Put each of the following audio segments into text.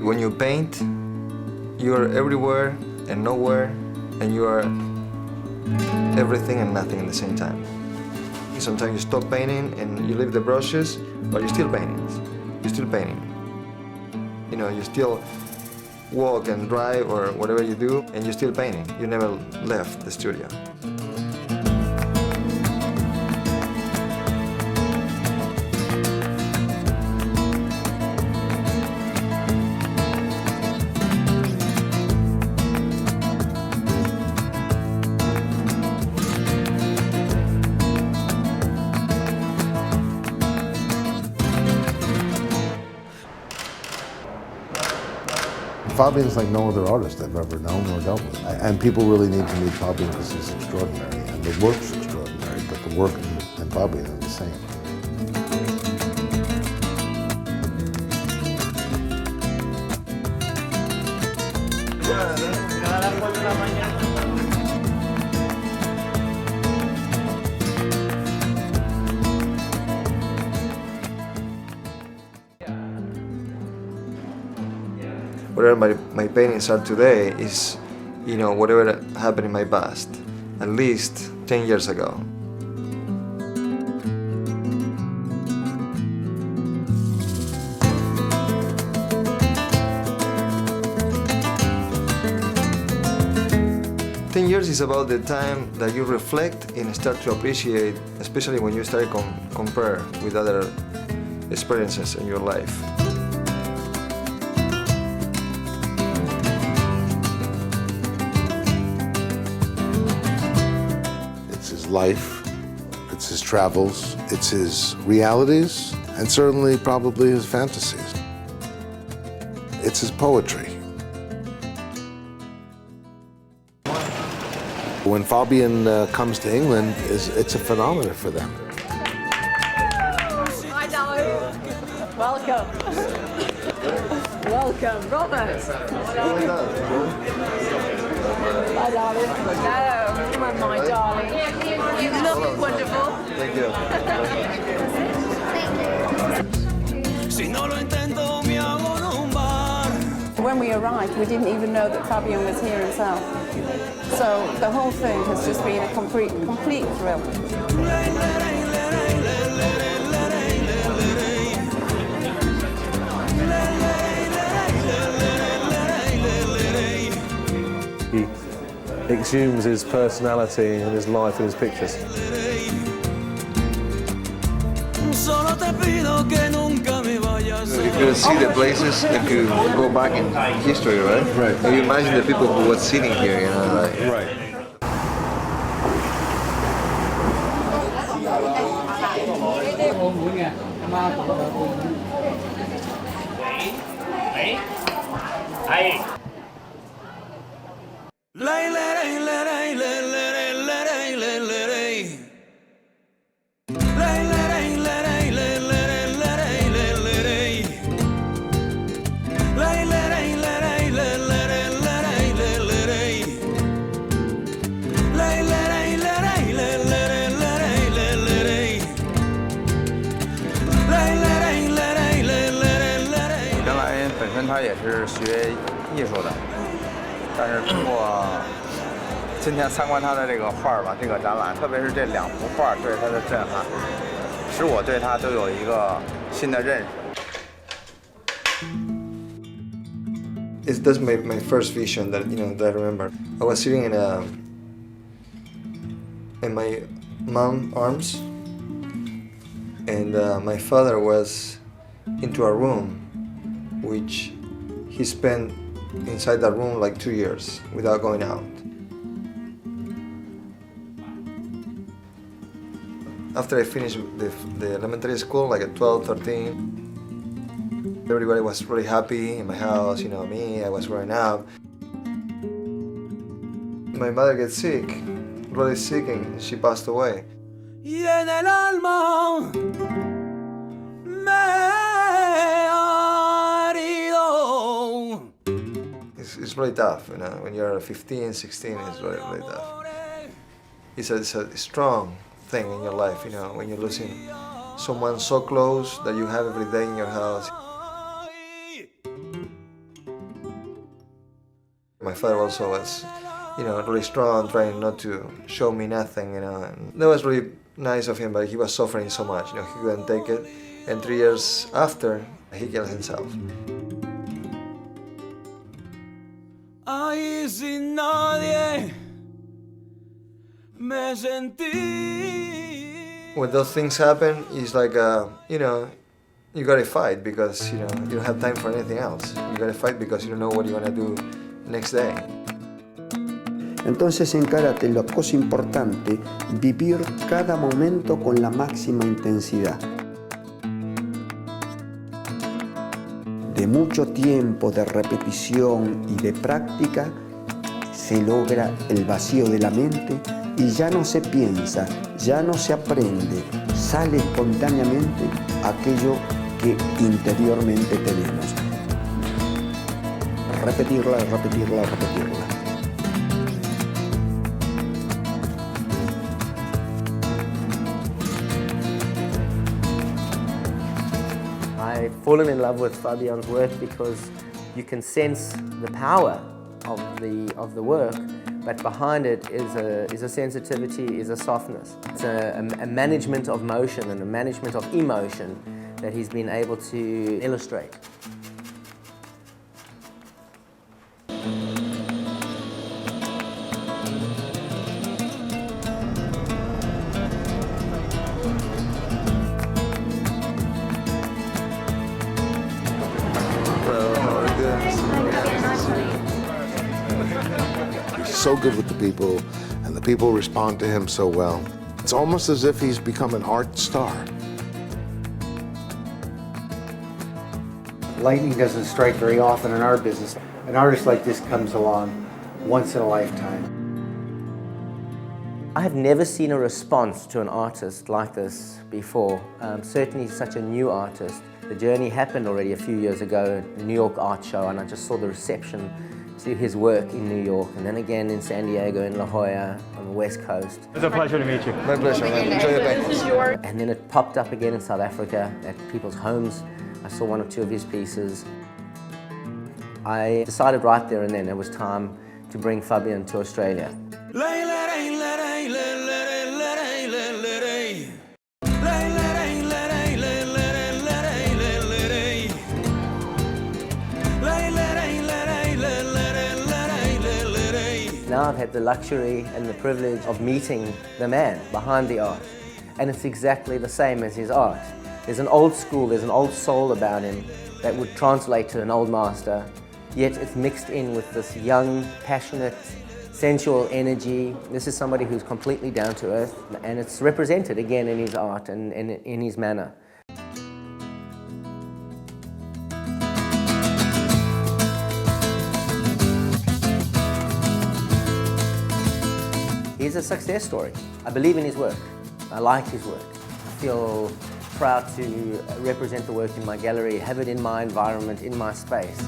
when you paint, you're everywhere and nowhere, and you are everything and nothing at the same time. Sometimes you stop painting and you leave the brushes, but you're still painting. You're still painting. You know, you still walk and drive or whatever you do, and you're still painting. You never left the studio. Fabian's like no other artist I've ever known or dealt with. And people really need to meet Fabian because he's extraordinary. And the work's extraordinary, but the work and Fabian are the same. Whatever my paintings are today is, you know, whatever happened in my past, at least 10 years ago. Ten years is about the time that you reflect and start to appreciate, especially when you start compare with other experiences in your life. Life, it's his travels, it's his realities, and certainly probably his fantasies. It's his poetry. When Fabian comes to England, it's a phenomenon for them. Hi, darling. Welcome. Welcome, Robert. Hi, darling. No, my darling. You look wonderful. Thank you. When we arrived, we didn't even know that Fabian was here himself. So the whole thing has just been a complete thrill. He exhumes his personality and his life in his pictures. You could see the places if you go back in history, right? Right. And you imagine the people who were sitting here, you know, like. Right.他也是学艺术的，但是通过今天参观他的这个画儿吧，这个展览，特别是这两幅画对他的震撼，使我对他都有一个新的认识。That's my first vision that that I remember. I was sitting in my mom's arms, and my father was into a room, which he spent inside that room like 2 years without going out. After I finished the elementary school, like at 12, 13, everybody was really happy in my house, me, I was growing up. My mother gets sick, really sick, and she passed away. It's really tough, when you're 15, 16, it's really, really tough. It's a strong thing in your life, when you're losing someone so close that you have every day in your house. My father also was, really strong, trying not to show me nothing, and that was really nice of him, but he was suffering so much, he couldn't take it. And 3 years after, he killed himself. Ahí sin nadie me sentí. When those things happen, it's like, you gotta fight because, you don't have time for anything else. You gotta fight because you don't know what you're gonna do next day. Entonces en karate la cosa importante, vivir cada momento con la máxima intensidad. De mucho tiempo de repetición y de práctica se logra el vacío de la mente y ya no se piensa, ya no se aprende, sale espontáneamente aquello que interiormente tenemos. Repetirla, repetirla, repetirla. I've fallen in love with Fabian's work because you can sense the power of the work, but behind it is a sensitivity, is a softness. It's a management of motion and a management of emotion that he's been able to illustrate. He's so good with the people, and the people respond to him so well. It's almost as if he's become an art star. Lightning doesn't strike very often in our business. An artist like this comes along once in a lifetime. I have never seen a response to an artist like this before. Certainly such a new artist. The journey happened already a few years ago at the New York Art Show, and I just saw the reception to his work in New York, and then again in San Diego, in La Jolla, on the West Coast. It's a pleasure to meet you. My pleasure, man. Enjoy your day. And then it popped up again in South Africa at people's homes. I saw one or two of his pieces. I decided right there and then it was time to bring Fabian to Australia. Now I've had the luxury and the privilege of meeting the man behind the art, and it's exactly the same as his art. There's an old school, there's an old soul about him that would translate to an old master, yet it's mixed in with this young, passionate, sensual energy. This is somebody who's completely down to earth, and it's represented again in his art and in his manner. He's a success story. I believe in his work. I like his work. I feel proud to represent the work in my gallery, have it in my environment, in my space.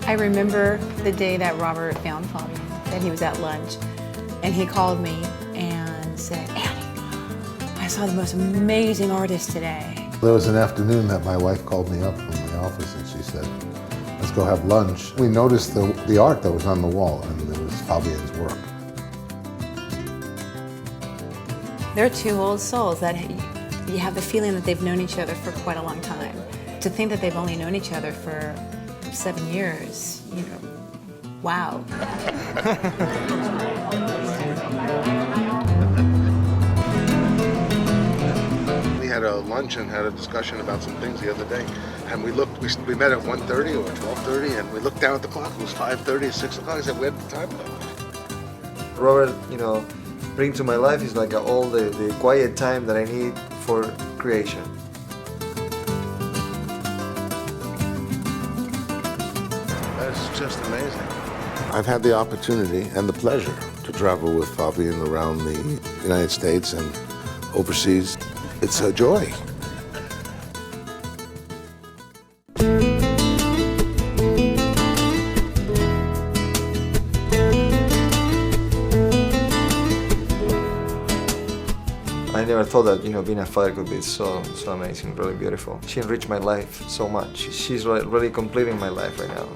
I remember the day that Robert found Fabian, that he was at lunch, and he called me and said, "Annie, I saw the most amazing artist today." There was an afternoon that my wife called me up from the office and she said, "Let's go have lunch." We noticed the art that was on the wall, and it was Fabian's work. They're two old souls that you have the feeling that they've known each other for quite a long time. To think that they've only known each other for 7 years, wow. We had a lunch and had a discussion about some things the other day, and we met at 1:30 or 12:30, and we looked down at the clock. It was 5:30, 6 o'clock. I said, "We had the time left." Robert, bring to my life is like all the quiet time that I need for creation. That's just amazing. I've had the opportunity and the pleasure to travel with Fabian around the United States and overseas. It's a joy. I never thought that, you know, being a father could be so amazing, really beautiful. She enriched my life so much. She's really completing my life right now.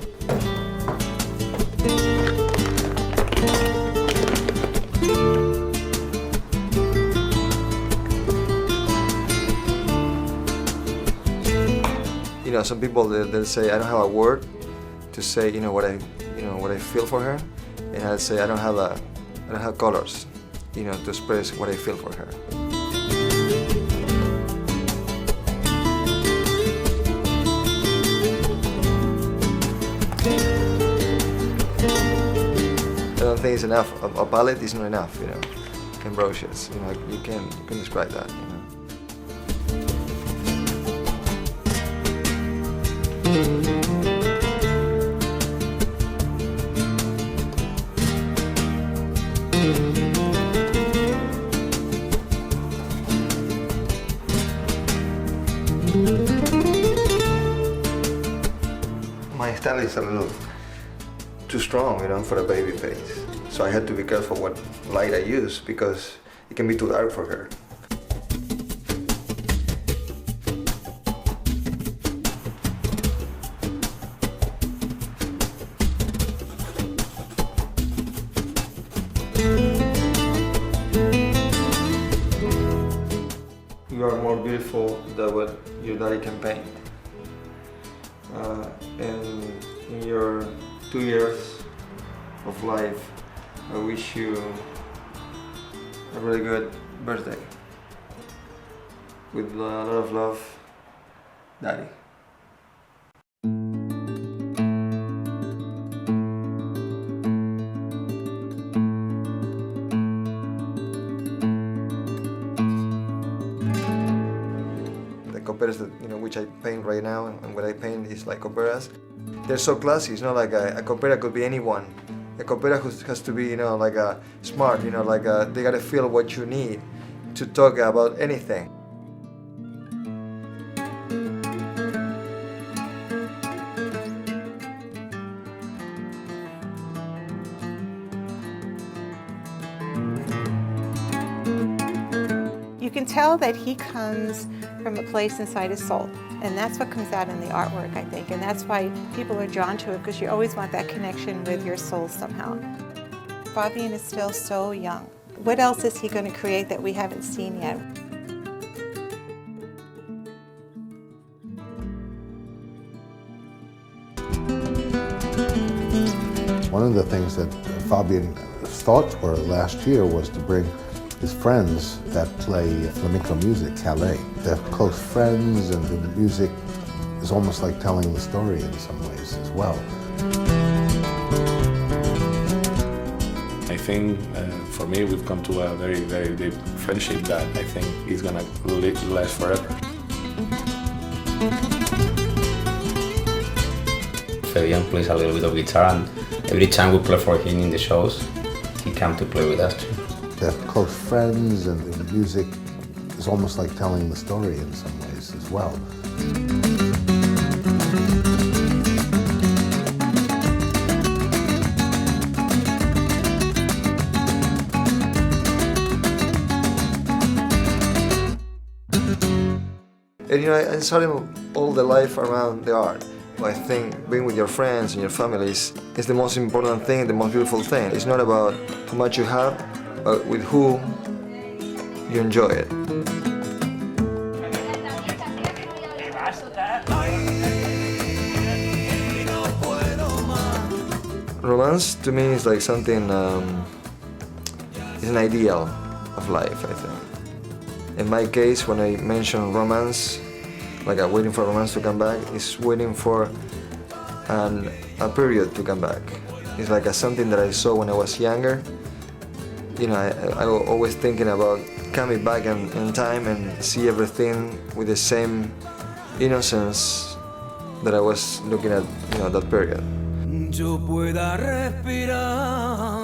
You know, some people they'll say I don't have a word to say, you know, what I feel for her, and I'll say I don't have colors, you know, to express what I feel for her. I don't think it's enough. A palette is not enough, you know. And brushes, you know, you can describe that, you know. My style is a little too strong, you know, for a baby face. So I had to be careful what light I use because it can be too dark for her. You are more beautiful than what your daddy can paint. And in your 2 years of life, I wish you a really good birthday. With a lot of love, Daddy. Coperas that, you know, which I paint right now, and what I paint is like coperas. They're so classy. It's not like a copera could be anyone. A copera has to be, you know, like a smart, you know, like they gotta feel what you need to talk about anything. You can tell that he comes from a place inside his soul, and that's what comes out in the artwork, I think, and that's why people are drawn to it, because you always want that connection with your soul somehow. Fabian is still so young. What else is he going to create that we haven't seen yet? One of the things that Fabian's thoughts were last year was to bring his friends that play flamenco music, Calais. They're close friends, and the music is almost like telling the story in some ways as well. I think for me we've come to a very, very deep friendship that I think is gonna last forever. Fabian plays a little bit of guitar, and every time we play for him in the shows, he comes to play with us too. They're close friends, and the music is almost like telling the story in some ways as well. And you know, I started all the life around the art. I think being with your friends and your families is the most important thing, the most beautiful thing. It's not about how much you have, but with who you enjoy it. Romance to me is like something, it's an ideal of life, I think. In my case, when I mention romance, like waiting for romance to come back, it's waiting for a period to come back. It's like something that I saw when I was younger. You know, I was always thinking about coming back in time and see everything with the same innocence that I was looking at, you know, that period. Yo pueda respirar